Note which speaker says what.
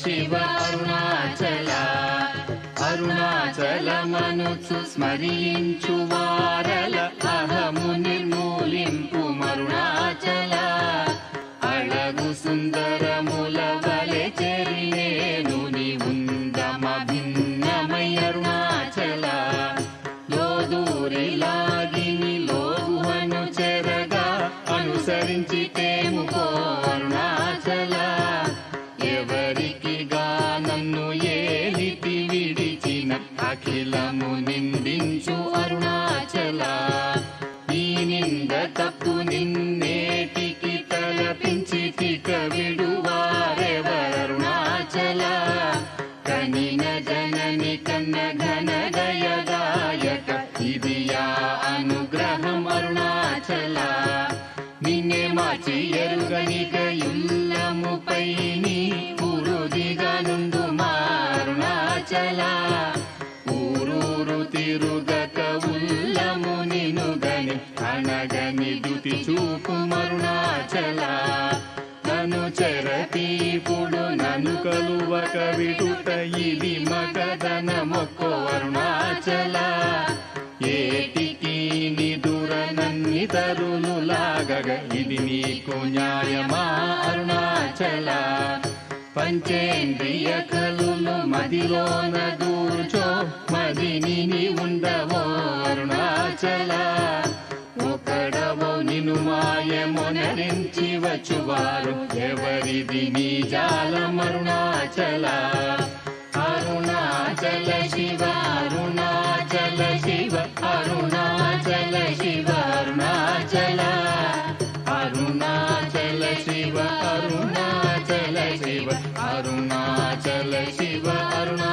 Speaker 1: శివ అరుణాచల అరుణాచలమనుచు స్మరించు వారల అహము నిర్మూలింపు మరుణాచల అళగు సుందరముల వలె చెరినేను నీ ఉందమ భిన్నమై అరుణాచల లోదూరి లాగిని లోగుహను చెరగా అనుసరించి తేముకో అరుణాచల ఎవరికిగా నన్ను ఏలితి విడిచిన అఖిలము నిందించు అరుణాచల ఈ నింద తప్పు నిన్నేటికి తలపించి తిక విడువారెవరుణాచల కనిన జనని కన్న ఘన గయదాయక ఇది యా అనుగ్రహం అరుణాచల నిన్నే మార్చి ఎరుగనిక ఇల్లముపై నీ పురుదిగా నుండు మారుణాచల ఊరూరు తిరుగక ఉల్లము నినుగని అనగని దుతి చూపు మరుణాచల నన్ను చెరపీపుడు నన్ను కలువక విడుట ఇది మగదన మొక్కో అరుణాచల ఏటికి నిదుర నన్ని తరులు లాగగ ఇది నీకు న్యాయమా అరుణాచల పంచేంద్రియ కలులు మదిలోన దూర్చో మదిని నీ ఉండవో అరుణాచల ఒకడవో నిను మాయమొనరించి వచ్చువారు ఎవరిది నీ జాలం అరుణాచల అరుణాచల శివ అరుణాచల శివ అరుణాచల శివ అరుణాచల అరుణాచల శివ అరుణాచల శివ అరుణాచల శివ అరుణాచల